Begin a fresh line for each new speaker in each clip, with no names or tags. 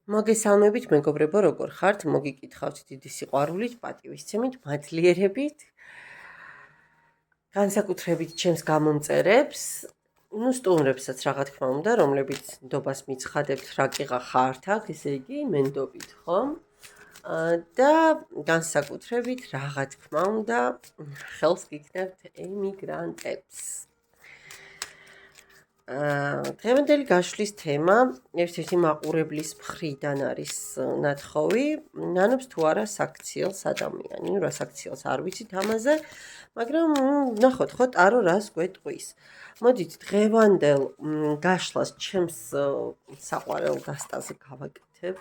მოგესალმებით მეგობრებო, როგორ ხართ? მოგიკითხავთ დიდი სიყვარულით, პატივისცემით, მადლიერებით, განსაკუთრებით ჩემს გამომწერებს, სტუმრებსაც რა თქმა უნდა, რომლებიც ნდობას მიცხადებთ, რა კიღა ხართ აქ, ესე იგი, მენდობით, ხო? და განსაკუთრებით რა თქმა უნდა, ხელს გიქნებთ ემიგრანტებს. დღევანდელი გაშლის თემა ერთ-ერთი მაყურებლის მხრიდან არის ნათხოვი, ნანობს თუ არა საქციელს ადამიანი, რა საქციელს არ ვიცით ამაზე, მაგრამ ნახოთ ხო ტარო რას გვეტყვის. მოდით დღევანდელ გაშლას ჩემს საყვარელ დასტაზე გავაკეთებ.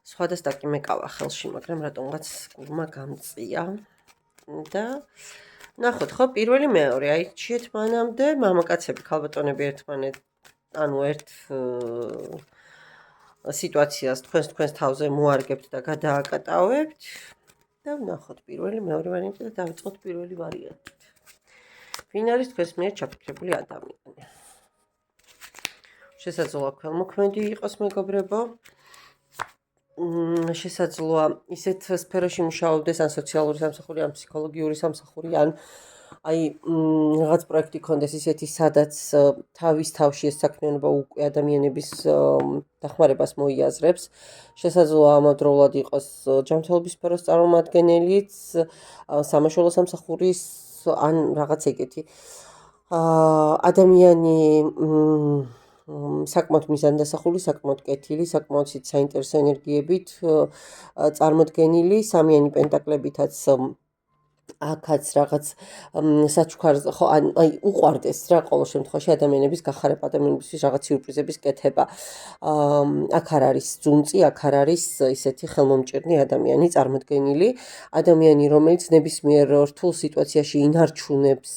სხვადასხვა კი მეკავა ხელში, მაგრამ რატომღაც გულმა გამწია და ნახოთ ხო პირველი მეორე აიჩიეთ მანამდე მამაკაცები ქალბატონები ერთმანეთ ანუ ერთ სიტუაციას თქვენს თავზე მოარგებთ და გადააკატავებთ და ვნახოთ პირველი მეორე ვარიანტი და დავიწყოთ პირველი ვარიანტით. ვინ არის თქვენს მიერ ჩაფიქრებული ადამიანი? შესაძლოა ქველმოქმედი იყოს მეგობრებო. შესაძლოა ისეთ სფეროში მუშაობდეს ან სოციალური სამსახური, ან ფსიქოლოგიური სამსახური, ან აი რაღაც პროექტი ქონდეს ისეთი, სადაც თავის თავში ეს საქმიანობა უკვე ადამიანების დახმარებას მოიაზრებს. შესაძლოა ამავდროულად იყოს ჯანმრთელობის სფეროს წარმომადგენელიც, სამაშველო სამსახურის ან რაღაც ეგეთი. ადამიანი საკმაოდ მიზანდასახული, საკმაოდ კეთილი, საკმაოდ საინტერესო ენერგიებით წარმოდგენილი, სამიანი პენტაკლებითაც აქაც რაღაც საჩუქარს ხო აი უყვარდეს რა ყოველ შემთხვევაში ადამიანების გახარება, ადამიანებისთვის რაღაც სიურპრიზების კეთება. აქ არ არის ძუნწი, აქ არ არის ისეთი ხელმომჭირნი ადამიანი წარმოდგენილი, ადამიანი რომელიც ნებისმიერ რთულ სიტუაციაში ინარჩუნებს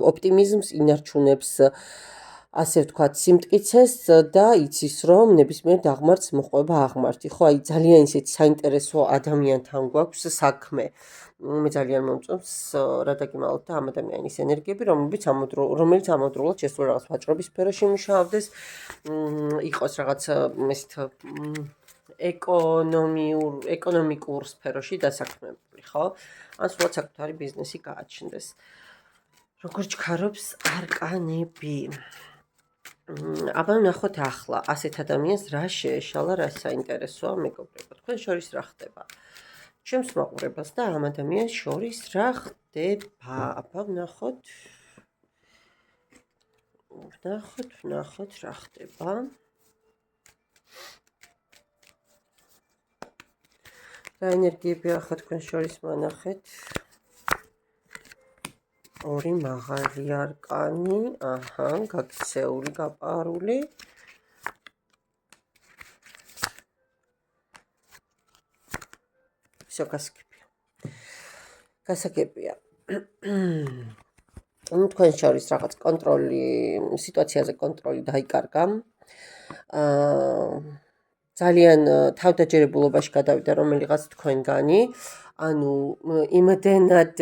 ოპტიმიზმს, ინარჩუნებს ასე ვთქვათ, სიმტკიცეს და იცის, რომ ნებისმიერ დაღმართს მოჰყვება აღმართი. ხო, აი ძალიან ისეთი საინტერესო ადამიანთან გვაქვს საქმე. მე ძალიან მომწონს რა დაგიმალოთ და ამ ადამიანის ენერგიები, რომელიც ამავდროულად შესაძლოა რაღაც ვაჭრობის სფეროში მუშაობდეს, იყოს რაღაც ესეთ ეკონომიკურ სფეროში დასაქმებული, ხო? ან სულად საკუთარი ბიზნესი გააჩნდეს. როგორ ჩქარობს არკანები? აბა ნახოთ ახლა ასეთ ადამიანს რა შეეშალა, რა საინტერესოა მეგობრებო. თქვენ შორის რა ხდება? ჩემს მაყურებელს და ამ ადამიანს შორის რა ხდება? აბა ნახოთ რა ხდება. რა ენერგიები ახლა თქვენ შორის მონახეთ? ორი მაღალი არკანი, გაქცეული, გაპარული. всё გასაგებია. თქვენ შორის რაღაც კონტროლი, სიტუაციაზე კონტროლი დაიკარგა. ძალიან თავდაჯერებულობაში გადავიდა რომელიღაც თქვენგანი, ანუ იმდენად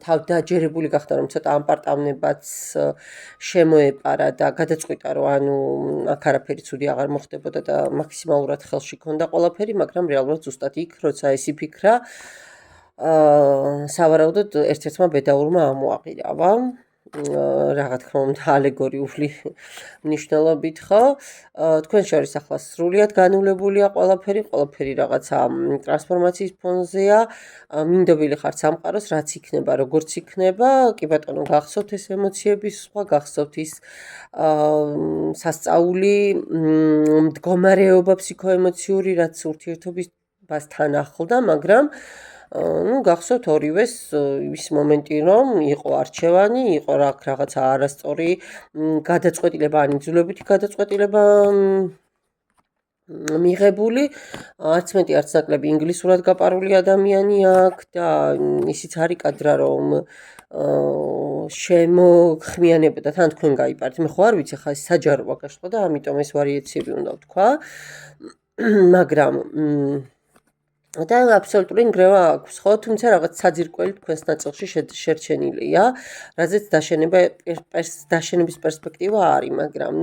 თავდაჯერებული გახდა, რომ ცოტა ამპარტავნებაც შემოეპარა და გადაწყვიტა, რომ ანუ აქ არაფერი ცუდი აღარ მოხდებოდა და მაქსიმალურად ხელში ქონდა ყველაფერი, მაგრამ რეალურად ზუსტად იქ, როცა ეს იფიქრა, სავარაუდოდ ერთ-ერთმა ბედაურმა ამოაყირავა. რა თქმა უნდა ალეგორიული მნიშვნელობით, ხო? თქვენ შორის ახლა სრულიად განულებულია ყველაფერი რაღაცა ტრანსფორმაციის ფონზეა. მინდობილი ხართ სამყაროს, რაც იქნება, როგორც იქნება. კი ბატონო, გახსოვთ ეს ემოციების სხვა, გახსოვთ ის სასწაული მდგომარეობა ფსიქოემოციური, რაც ურთიერთობას თან ახლდა, მაგრამ გახსოვთ ორივეს ის მომენტი, რომ იყო არჩევანი, იყო რაღაცა არასწორი გადაწყვეტილება, ან იძულებითი გადაწყვეტილება მიღებული, არც მეტი არც ნაკლები ინგლისურად გაპარული ადამიანი აქ და ისიც არიკადრა, რომ შემოხმიანებოდა თან თქვენ გაიპართ. მე ხო არ ვიცი, ხა ეს საჯაროა გაშლა და ამიტომ ეს ვარიაციები უნდა ვთქვა. მაგრამ და აბსოლუტური ნგრევა აქვს, ხო, თუმცა რაღაც საძირკველი თქვენს ნაწილში შერჩენილია, რაზეც დაშენების პერსპექტივა არის, მაგრამ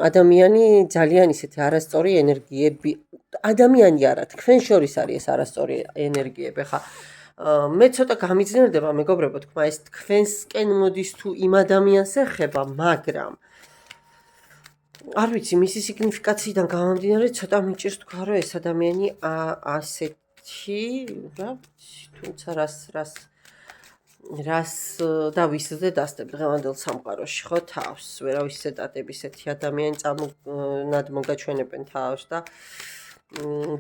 ადამიანი ძალიან ისეთი არასწორი ენერგიები, ადამიანი არა, თქვენ შორის არის ეს არასწორი ენერგიები, ხა მე ცოტა გამიძნელდება მეგობრებო თქვა ეს თქვენსკენ მოდის თუ იმ ადამიანს ეხება, მაგრამ არ ვიცი, მისი სიგნიფიკაციიდან გამომდინარე, ცოტა მიჭირს თქვა, რომ ეს ადამიანი ასეთი, რა ვიცი, თუმცა რას და ვისზე დასტებ დღევანდელ სამყაროში, ხო, თავს, ვერავისზე დადებ ისეთი ადამიანი წამონად მოგაჩვენებენ თავს და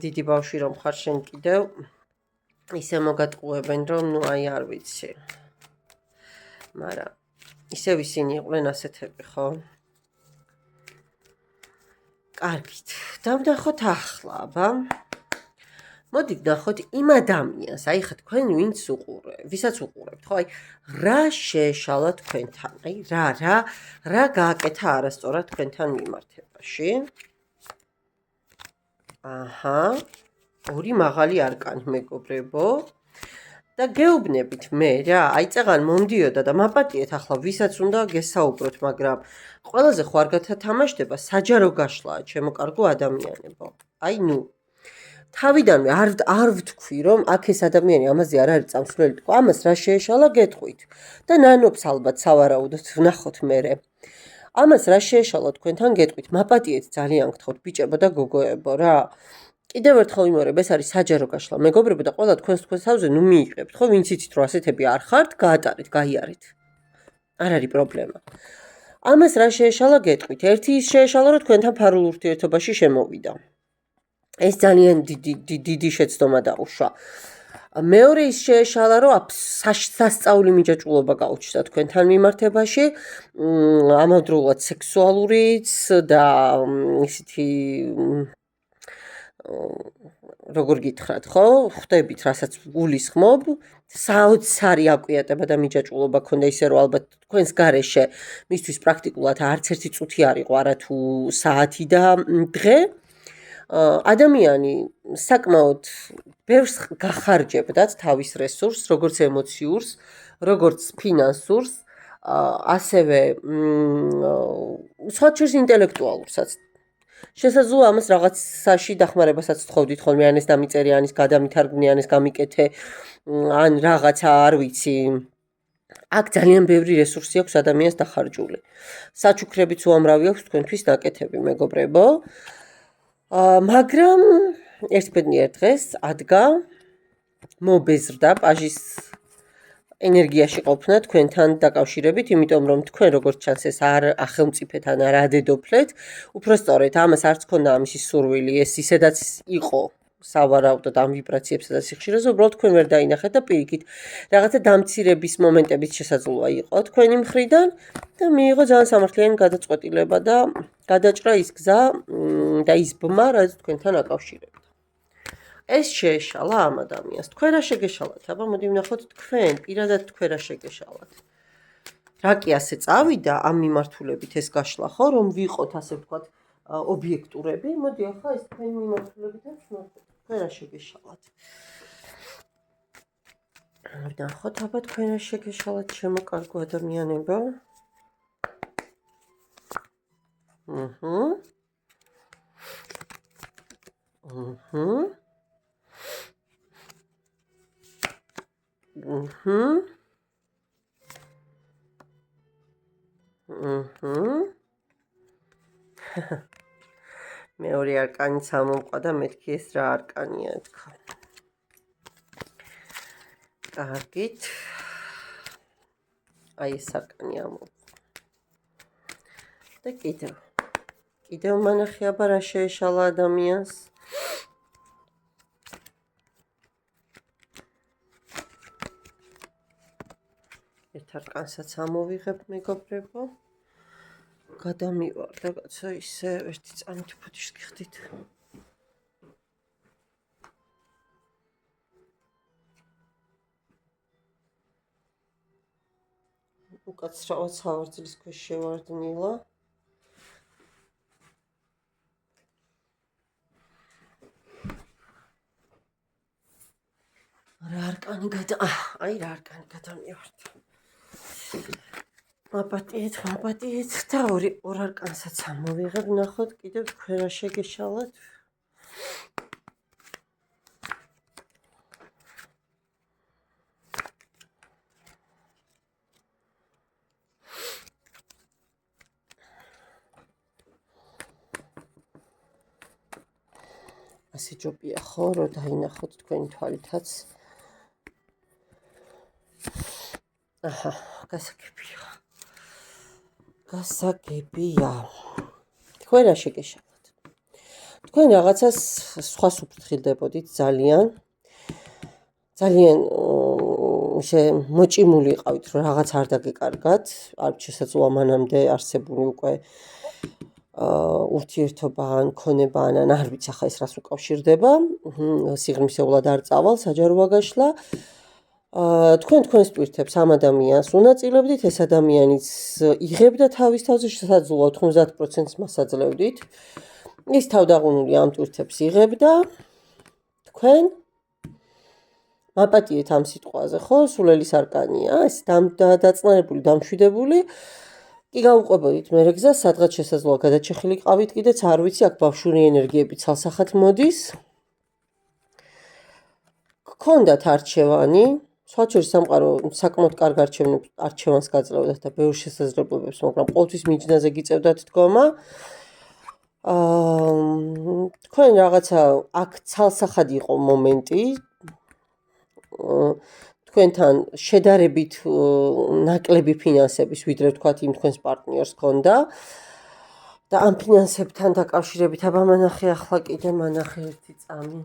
დიდი ბავშვი რომ ხარ შენ კიდევ ისე მოგატყუებენ, რომ აი არ ვიცი. მაგრამ ისევ ისინი იყვნენ ასეთები, ხო? კარგით, დავნახოთ ახლა, აბა. მოდი ვნახოთ იმ ადამიანს, აი ხა თქვენ ვისაც უყურებთ, ხო? აი რა შეეშალა თქვენთან? აი რა გააკეთა არასწორად თქვენთან მიმართებაში? აჰა, ორი მაღალი არკანი მეგობრებო. და გეუბნებით მე რა, აი წეღან მომდიოდა და მაპატიეთ ახლა ვისაც უნდა გესაუბროთ, მაგრამ ყველაზე ხო არ გათათამაშდება საჯარო გაშლაა ჩემო კარგო ადამიანებო. აი თავიდანვე არ ვთქვი რომ აქ ეს ადამიანი ამაზე არ არის წამსვლელი თქვა, ამას რა შეეშალა გეტყვით და ნანობს ალბათ სავარაუდოდ ვნახოთ მერე. ამას რა შეეშალა თქვენთან გეტყვით, მაპატიეთ ძალიან გთხოვთ ბიჭებო და გოგოებო რა. კიდევ ერთხელ ვიმეორებ, ეს არის საჯარო გაშლა მეგობრებო და ყველა თქვენს თავზე მიიღებთ, ხო, ვინც იცით რომ ასეთები არ ხართ, გაატარეთ, გაიარეთ. არ არის პრობლემა. ამას რა შეეშალა გეტყვით. ერთი ის შეეშალა რომ თქვენთან ფარულ ურთიერთობაში შემოვიდა. ეს ძალიან დიდი შეცდომა დაუშვა. მეორე ის შეეშალა რომ სასწაული მიჯაჭვულობა გაუჩნდა თქვენთან მიმართებაში, ამავდროულად სექსუალურიც და ისეთი როგორ გითხრათ, ხო? ხვდებით, რასაც გულისხმობ, საოცარი აკვიატება და მიჯაჭვულობა ქონდა ისე რომ ალბათ თქვენს გარეშე მისთვის პრაქტიკულად არც ერთი წუთი არ იყო, არა თუ საათი და დღე. ადამიანი საკმაოდ ბევრს გახარჯებდათ თავის რესურსს, როგორც ემოციურს, როგორც ფინანსურს, ასევე სხვა შორის ინტელექტუალურსაც. შესაძლოა ამას რაღაცაში დახმარებასაც თხოვდით ხოლმე, ან ეს დამიწერე, ან ეს გადამითარგმნი, ან ეს გამიკეთე, ან რაღაცა არ ვიცი. აქ ძალიან ბევრი რესურსი აქვს ადამიანს დახარჯული. საჩუქრებიც უამრავი აქვს თქვენთვის ნაკეთები, მეგობრებო. მაგრამ ერთბედნიერ დღეს ადგა მობეზრდა პაჟის ენერგიაში ყოფნა თქვენთან დაკავშირებით, იმიტომ რომ თქვენ როგორც ჩანს ეს არ ახელმწიფეთ ან არ ადედოფლეთ, უпростоრეთ ამას არც ქონდა ამისი სურვილი, ეს ისედაც იყო სავარაუდოდ ამ ვიბრაციებსა და სიხშირეზე, უბრალოდ თქვენ ვერ დაინახეთ და პირიქით რაღაცა დამცირების მომენტებიც შესაძლოა იყო თქვენი მხრიდან და მიიღო ძალიან სამართლიანი გადაწყვეტილება და გადაჭრა ის გზა და ის ბმა, რაც თქვენთან აკავშირებდა. ეს შეეშალა ამ ადამიანს. თქვენ რა შეგეშალათ? აბა მოდი ვნახოთ თქვენ, პირადად თქვენ რა შეგეშალათ. რა კი ასე წავიდა ამ მიმართულებით ეს გაშლა, ხო, რომ ვიყოთ ასე ვთქვათ ობიექტურები. მოდი ახლა ეს თქვენ მიმართულებითაც ვნახოთ. თქვენ რა შეგეშალათ? ვნახოთ აბა თქვენ რა შეგეშალათ ჩემო კარგო ადამიანებო. მეორე არკანიც ამომყვა და მეთქი ეს რა არკანია თქვა. კარგით. აი ეს არკანი ამომყვა. და კიდევ მანახე აბა რა შეეშალა ადამიანს. ერთ არკანსაც ამოვიღებ მეგობრებო. გადამივარ და კაცა ისე ერთი წამით ფუთიშს გიხდით. უკაცრავად სავარძლის ქვეშ შევარდნილა. რა არკანი აი რა არკანი გადამივართ. მაპატიეთ და ორ არკანსაც ამოვიღებ, ნახოთ კიდევ თქვენ რა შეგეშალათ. ასე ჯობია ხო, რომ დაინახოთ თქვენი თვალითაც. აჰა, გასაგებია. თქვენ რა შეგეშალათ? თქვენ რაღაცას სხვას უფრთხილდებოდით ძალიან ისე მოჭიმული იყავით, რომ რაღაც არ დაგეკარგათ, არ შესაძლოა მანამდე არსებული უკვე ურთიერთობა ან ქონება ან არ ვიცი ახლა ეს რას უკავშირდება, სიღრმისეულად არ წავალ, საჯაროა გაშლა. თქვენ თქვენს ტვირთებს ამ ადამიანს უნაწილებდით, ეს ადამიანიც იღებდა თავის თავზე, შესაძლოა 90%-ს მასაძლევდით. ის თავდაღუნული ამ ტვირთებს იღებდა. თქვენ მაპატიეთ ამ სიტყვაზე, ხო? სულელის არკანია, ეს დაწნარებული, დამშვიდებული. კი გაუყვებოდით მერე გზას, სადღაც შესაძლოა გადაჭეხილიყავით კიდეც, არ ვიცი, აქ ბავშვური ენერგიები ცალსახად მოდის. გქონდათ არჩევანი, სხვაჩვერის სამყარო საკმაოდ კარგ არჩევანს გაძლევდათ და ბევრ შესაძლებლობებს, მაგრამ ყოველთვის მიჯნაზე გიწევდათ დგომა. თქვენ რაღაცა აქ ცალსახად იყო მომენტი. თქვენთან შედარებით ნაკლები ფინანსების, ვიდრე ვთქვათ იმ თქვენს პარტნიორს ჰქონდა და ამ ფინანსებთან დაკავშირებით აბა მანახე ახლა კიდე მანახე ერთი წამი.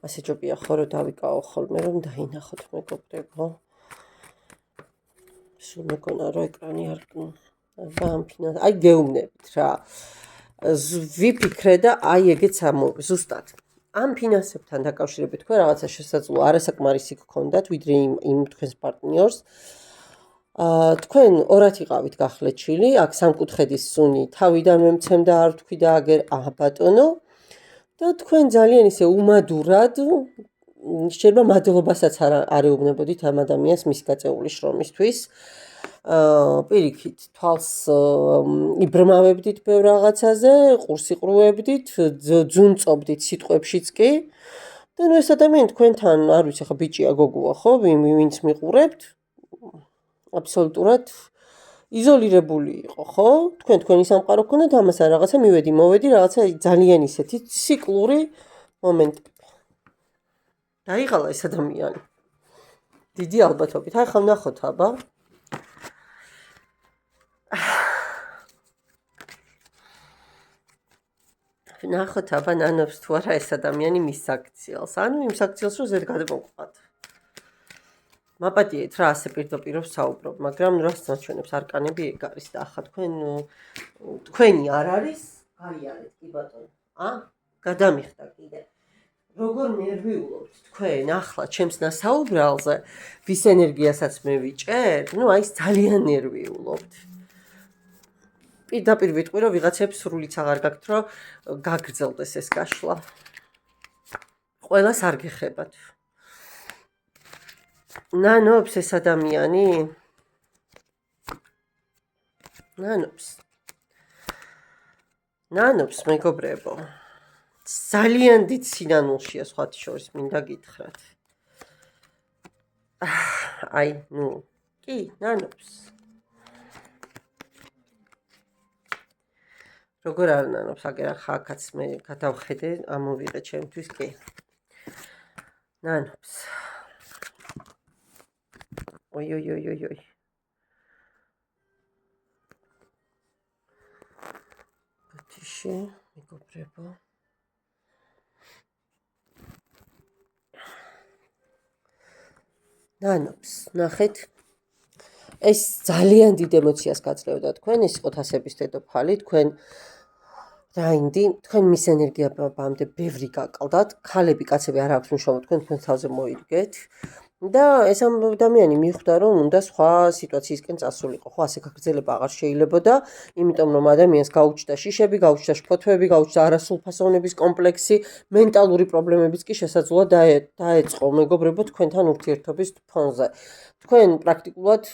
ასე ჯობია ხო რომ დავიკავო ხოლმე რომ დაინახოთ მეგობრებო. სულ მეკონა რომ ეკრანი არ აბა ამ ფინანს აი გეუბნებით რა. ვიფიქრე და აი ეგეც ზუსტად. ამ ფინანსებთან დაკავშირებით თქვენ რაღაცა შესაძლოა არასაკმარისი გქონდათ, ვიდრე იმ თქვენს პარტნიორს. თქვენ ორად იყავით გახლეჩილი, აქ სამკუთხედის სუნი თავიდანვე მცემდა, არ თქვი და აგერ ბატონო. და თქვენ ძალიან ისე უმადურად შეიძლება მადლობასაც არ ეუბნებოდით ამ ადამიანს მის გაწეული შრომისთვის. პირიქით, თვალს იბრმავებდით ბევრ რაღაცაზე, ყურს იყრუებდით, ძუნწობდით სიტყვებშიც კი. და ნუ ეს ადამიანი თქვენთან, არ ვიცი, ხა ბიჭია, გოგოა, ხო, ვინც მიყურებთ, აბსოლუტურად იზოლირებული იყო, ხო? თქვენი სამყარო ქონდათ, ამასთან რაღაცა მივედი, მოვედი, რაღაცა ძალიან ისეთი ციკლური მომენტი. დაიღალა ეს ადამიანი. დიდი ალბათობით. აი ხა ვნახოთ აბა. ვნახოთ აბა ნანობს თუ არა ეს ადამიანი მის საქციელს. ანუ იმ საქციელს რომ ზედ გადმოვყავთ. მაპატიეთ რა ასე პირდაპირ ვსაუბრობ, მაგრამ რას ნაჩვენებს არკანები ეგ არის და ახლა თქვენი არ არის, გაიარეთ კი ბატონო. გადამიხდა კიდე. როგორ ნერვიულობთ თქვენ ახლა ჩემს ნასაუბრალზე, ვის ენერგიასაც მე ვიჭერ, ნუ აი ძალიან ნერვიულობთ. პირდაპირ ვიტყვი რომ ვიღაცებს სრულიც აღარ გაქვთ რომ გაგრძელდეს ეს გაშლა. ყველას არ გეხებათ. ნანობს ეს ადამიანი? ნანობს მეგობრებო. ძალიან დიდ სინანულშია სხვათა შორის მინდა გითხრათ. აი, ნუ, კი, ნანობს. როგორ არ ნანობს, აგერ ახაც მე გადავხედე, ამოვიღე ჩემთვის, კი. ნანობს. ой. ბუთიში, მეგობრებო. ნანობს, ნახეთ. ეს ძალიან დიდ ემოციას გაძლევდა თქვენ, ის იყო თასების დედოფალი, თქვენ რაინდი, თქვენ მის ენერგიამდე ბევრი გაყავდათ, ქალები, კაცები არ აქვს მნიშვნელობა, თქვენ თავზე მოიდგეთ. და ეს ადამიანი მიხვდა რომ უნდა სხვა სიტუაციისკენ წასულიყო. ხო, ასე გაგრძელება აღარ შეიძლებოდა, იმიტომ რომ ადამიანს გაუჩნდა შიშები, გაუჩნდა შფოთვები, გაუჩნდა არასრულფასოვნების კომპლექსი, მენტალური პრობლემებიც კი შესაძლოა დაეწყო მეგობრებო თქვენთან ურთიერთობის ფონზე. თქვენ პრაქტიკულად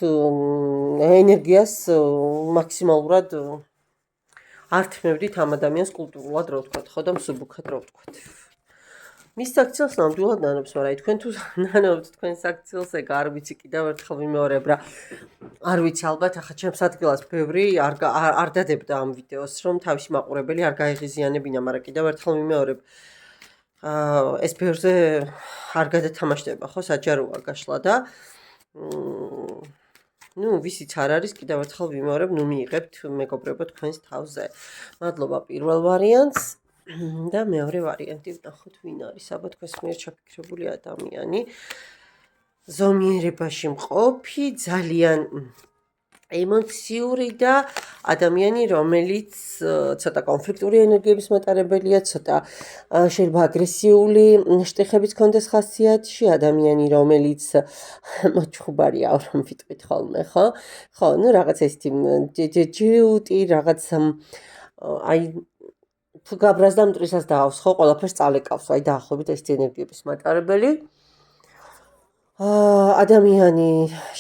ენერგიას მაქსიმალურად ართმევდით ამ ადამიანს კულტურულად რო ვთქვათ, ხო და მსუბუქად რო ვთქვათ. მის საქციელს ნამდვილად ნანობს, მაგრამ თქვენ თუ ნანობთ თქვენ საქციელს, ეგ არ ვიცი, კიდევ ერთხელ ვიმეორებ რა. არ ვიცი, ალბათ ახლა ჩემს ადგილას ბევრი არ დადებდა ამ ვიდეოს, რომ თავისი მაყურებელი არ გაეღიზიანებინა, მაგრამ კიდევ ერთხელ ვიმეორებ. ეს ბევრზე არ გადათამაშდება, ხო, საჯაროა გაშლა და ვისიც არ არის, კიდევ ერთხელ ვიმეორებ, მიიღებთ მეგობრებო თქვენს თავზე. მადლობა პირველ ვარიანტს. და მეორე ვარიანტი ვნახოთ ვინ არის, აბა თქვენს მიერ ჩაფიქრებული ადამიანი. ზომიერებაში მყოფი, ძალიან ემოციური და ადამიანი, რომელიც ცოტა კონფლიქტური ენერგიების მატარებელია, ცოტა შეიძლება აგრესიული შტიხებიც კონდეს ხასიათში, ადამიანი, რომელიც მოჩხუბარია, რომ ვიტყვით ხოლმე, ხო? ხო, რაღაც ესეთი ჯიუტი, რაღაც აი თუ გაბრაზდა მტრისას დაავს, ხო, ყველაფერს წალეკავს, აი დაახლოებით ეს ენერგიების მატარებელი. ადამიანი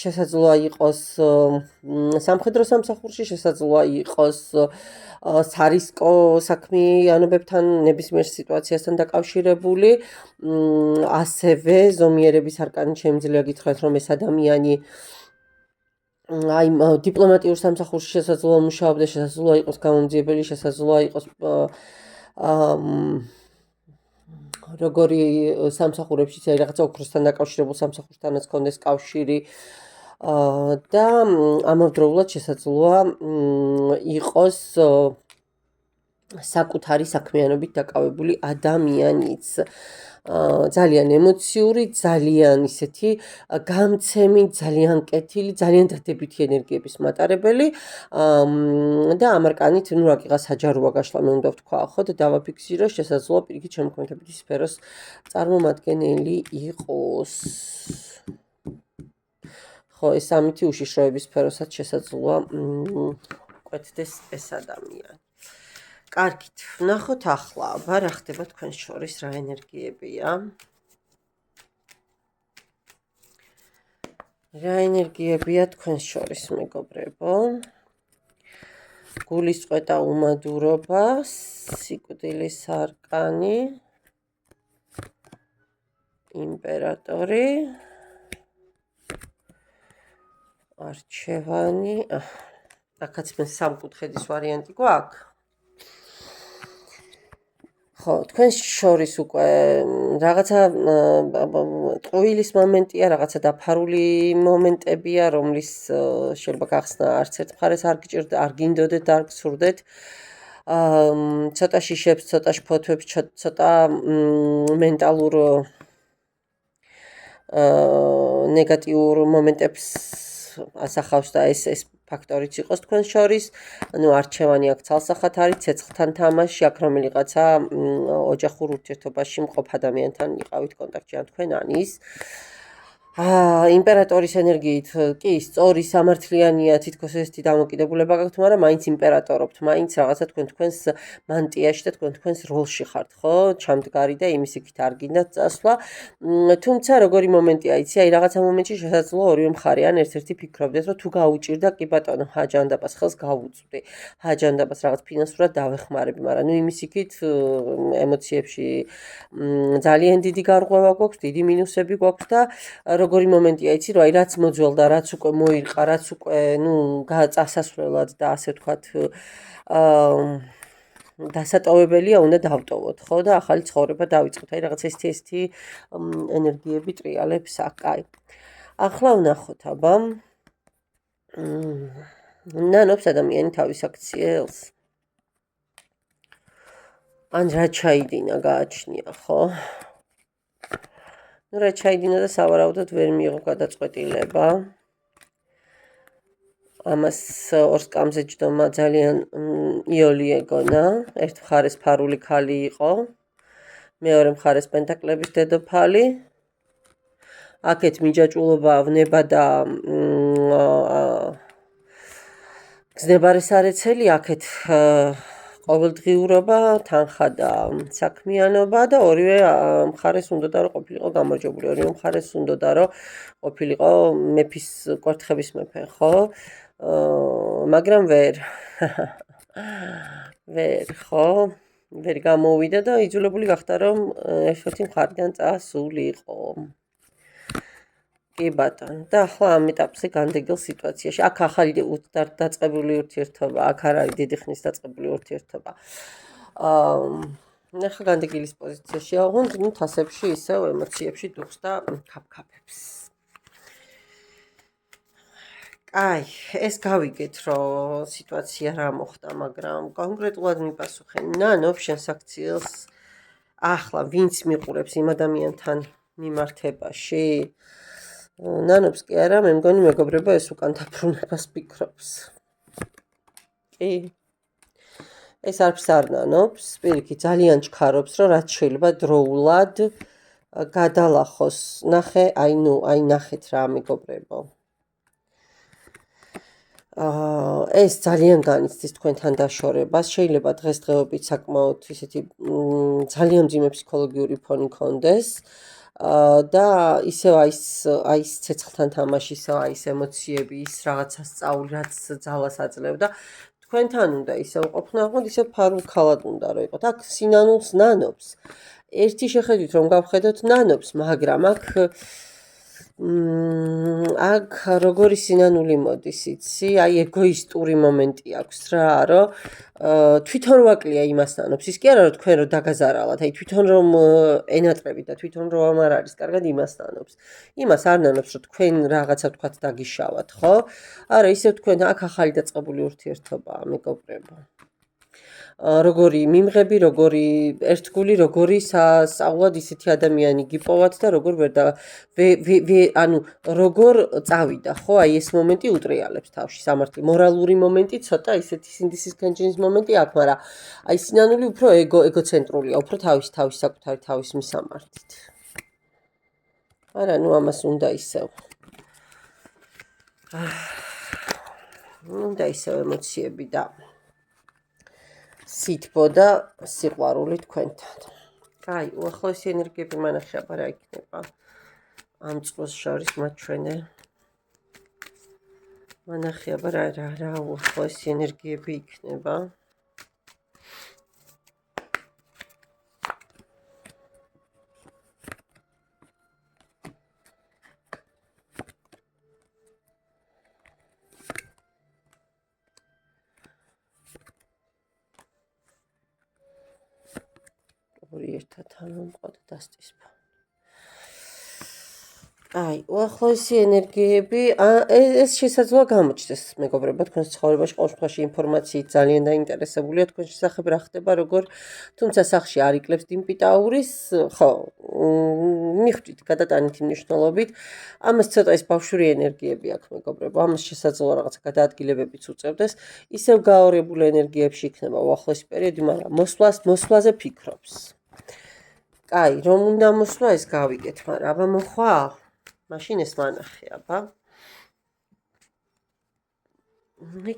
შესაძლოა იყოს სამხედრო სამსახურში, შესაძლოა იყოს სარისკო საქმიანობებთან, ნებისმიერ სიტუაციასთან დაკავშირებული. ასევე ზომიერების არკანი შემიძლია გითხრათ, რომ ეს ადამიანი აი დიპლომატიურ სამსახურში შესაძლოა მუშაობდა, შესაძლოა იყოს გამომძიებელი, შესაძლოა იყოს როგორი სამსახურებშიც აი რაღაცა ოქროსთან დაკავშირებულ სამსახურთანაც კონდეს კავშირი და ამავდროულად შესაძლოა იყოს საკუთარი საქმიანობით დაკავებული ადამიანიც. ძალიან ემოციური, ძალიან ისეთი გამცემი, ძალიან კეთილი, ძალიან დადებითი ენერგიების მატარებელი და ამ არკანით რა კი საჯაროა გაშლა მე უნდა ვთქვა, ხო და დავაფიქსირო, შესაძლოა პირიქით შემოქმედებითი სფეროს წარმომადგენელი იყოს. ხო, ეს ამითი უშიშროების სფეროსაც შესაძლოა კვეთდეს ეს ადამიანი. კარგით, ვნახოთ ახლა, აბა რა ხდება თქვენს შორის, რა ენერგიებია. რა ენერგიებია თქვენს შორის, მეგობრებო? გულის წვეტა, უმადურობა, სიკვდილის არკანი, იმპერატორი, არჩევანი. აქაც მე სამკუთხედის ვარიანტი გვაქვს. ხო, თქვენს შორის უკვე რაღაცა ტყუილის მომენტია, რაღაცა დაფარული მომენტებია, რომლის შეიძლება გახსნა არც ერთ მხარეს არ გინდოდეთ, არ გსურდეთ. ცოტა შიშებს, ცოტა შფოთვებს, ცოტა მენტალურ ნეგატიურ მომენტებს ასახავს და ეს ფაქტორიც იყოს თქვენ შორის, ანუ არჩევანი აქ ცალსახად არის, ცეცხლთან თამაში, აქ რომელიღაცა ოჯახურ ურთიერთობაში მყოფ ადამიანთან იყავით კონტაქტში, ან თქვენ ანის. იმპერატორის ენერგიით კი სწორი სამართლიანია, თითქოს ესეთი დამოკიდებულება გაქვთ, მაგრამ მაინც იმპერატორობთ, მაინც რაღაცა თქვენს მანტიაში და თქვენს როლში ხართ, ხო? ჩამდგარი და იმის იქით არ გინდათ წასვლა. თუმცა როგორი მომენტია, იცი, აი რაღაცა მომენტში შესაძლოა ორივე მხარე ან ერთ-ერთი ფიქრობდეს, რომ თუ გაუჭირდა, კი ბატონო, ჰაჯანდაბას ხელს გავუწვდი. ჰაჯანდაბას რაღაც ფინანსურად დავეხმარები, მაგრამ იმის იქით ემოციებში ძალიან დიდი გარღვევა გვაქვს, დიდი მინუსები გვაქვს და როგორი მომენტია, იცი, რომ აი რაც მოძველდა, რაც უკვე მოირყა, რაც უკვე, წასასვლელად და ასე ვთქვათ, დასატოვებელია, უნდა დავტოვოთ, ხო და ახალი ცხოვრება დავიწყოთ. აი რაღაც ესეთი ენერგიები ტრიალებს აქ, აი. ახლა ვნახოთ, აბა. ნანობს ადამიანი თავის აქციელს. ან რა ჩაიდინა, გააჩნია, ხო? რა ჩაიდინა და სავარაუდოდ ვერ მიიღო გადაწყვეტილება. ამას ორ სკამზე ჯდომა ძალიან იოლი ეგონა. ერთ მხარეს ფარული ქალი იყო, მეორე მხარეს პენტაკლების დედოფალი. აქეთ მიჯაჭულობა, ვნება და გზნებარე სარეცელი, აქეთ ყოველდღიურობა, თანხა და საქმიანობა და ორივე მხარეს უნდოდა რომ ყოფილიყო გამარჯვებული, ორივე მხარეს უნდოდა რომ ყოფილიყო მეფის კვერთხების მეფე, ხო? მაგრამ ვერ ხო? ვერ გამოვიდა და იძულებული გახდა რომ ერთ-ერთი მხარიდან წასულიყო. კი ბატონო, და ახლა ამ ეტაპზე განდეგილ სიტუაციაში, აქ ახალი დაწყებული ურთიერთობა, აქ არ არის დიდი ხნის დაწყებული ურთიერთობა. ახლა განდეგილის პოზიციაშია, ოღონდ ნუ თასებში ისევ ემოციებში დუხს და ქაფქაფებს. აი, ეს გავიგეთ, რომ სიტუაცია რა მოხდა, მაგრამ კონკრეტულად მიპასუხე, ნანობ შენს აქციელს ახლა ვინც მიყურებს იმ ადამიანთან მიმართებაში? ნანობს კი არა, მე მგონი მეგობრებო, ეს უკან დაბრუნებას ფიქრობს. კი. ეს არც არ ნანობს, პირიქით ძალიან ჩქარობს, რომ რაც შეიძლება დროულად გადალახოს. ნახე, აი ნახეთ რა მეგობრებო. ეს ძალიან განიცდის თქვენთან დაშორებას, შეიძლება დღესდღეობით საკმაოდ ისეთი ძალიან მძიმე ფსიქოლოგიური ფონი კონდეს. და ისევ აი ეს ცეცხლთან თამაში, ისევ აი ეს ემოციები, ის რაღაცა სწავლი, რაც ძალას აძლევდა, თქვენთან უნდა ისევ ყოფნა, ოღონდ ისევ ფარულ ქალად უნდა რომ იყოთ. აქ სინანულს ნანობს. ერთი შეხედვით რომ გავხედოთ ნანობს, მაგრამ აქ როგორი სინანული მოდის, იცი? აი ეგოისტური მომენტი აქვს რა, რომ თვითონ რო აკლია იმას ნანობს, ის კი არა რომ თქვენ რო დაგაზარალათ, აი თვითონ რომ ენატრებით და თვითონ რომ ამ არ არის კარგად იმას ნანობს. იმას არ ნანობს, რომ თქვენ რაღაცა თქვათ დაგიშავათ, ხო? არა, ისევ თქვენ აქ ახალი დაწყებული ურთიერთობაა, მეგობრებო. როგორი მიმღები, როგორი ერთგული, როგორი სასწავლად ისეთი ადამიანი გიპოვათ და როგორ ანუ როგორ წავიდა, ხო? აი ეს მომენტი უტრიალებს თავში სამართლი. მორალური მომენტი ცოტა ისეთი სინდისის განჯენის მომენტი აქვს, მაგრამ აი სინანული უფრო ეგოცენტრულია, უფრო თავის საკუთარი თავის მისამართით. არა, ნუ ამას უნდა ისევ. უნდა ისევ ემოციები და სითბო და სიყვარული თქვენთან. კაი, უახლოესი ენერგიები მანახი აბა რა იქნება. ამ წყვილს შორის მაჩვენე. მანახი აბა რა უახლოესი ენერგიები იქნება. ერთად ამომყვა და დასწისვა. აი, უახლოესი ენერგიები, ეს შესაძლოა გამოჩნდეს, მეგობრებო, თქვენს ცხოვრებაში ყოველ შემთხვევაში ინფორმაციით ძალიან დაინტერესებულია თქვენ შესახებ რა ხდება, როგორ, თუმცა სახში არ იკლებს დიმპიტაურის, ხო, მიხვდით გადატანითი მნიშვნელობით, ამას ცოტა ეს ბავშვური ენერგიები აქვს, მეგობრებო, ამას შესაძლოა რაღაცა გადაადგილებებიც უწევდეს, ისევ გაორებულ ენერგიებში იქნება უახლოესი პერიოდი, მაგრამ მოსვლაზე ფიქრობს. კაი, რომ უნდა მოსვლა ეს გავიგეთ, მაგრამ აბა მოხვა? მაშინ ეს მანახე, აბა.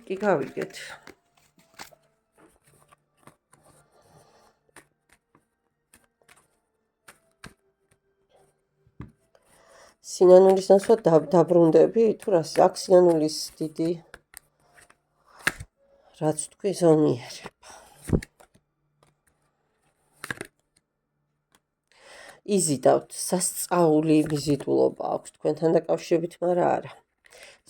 კი გავიგეთ. სინანულის ნაცვლად დაბრუნდები, თუ რას აქ სინანულის დიდი რაც თქვი ზომიერება. იზიდავთ, სასწაული ვიზიტულობა აქვს თქვენთან დაკავშირებით, მაგრამ არა.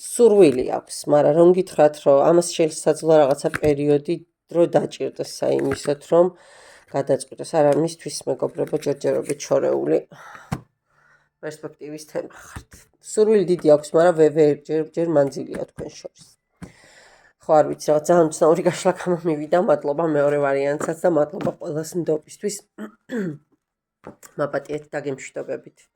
სურვილი აქვს, მაგრამ რომ გითხრათ, რომ ამას შესაძლოა რაღაცა პერიოდი დრო დაჭირდეს საიმისოთ, რომ გადაწყვიტოს. არა, მისთვის მეგობრებო, ჯერჯერობით შორეული პერსპექტივის თემა ხართ. სურვილი დიდი აქვს, მაგრამ ჯერ მანძილია თქვენ შორის. ხო, არ ვიცი, რაღაც ძალიან ცნაური გაშლა გამომივიდა, მადლობა მეორე ვარიანტსაც და მადლობა ყველას ნდობისთვის. მაპატიეთ და გემშვიდობებით.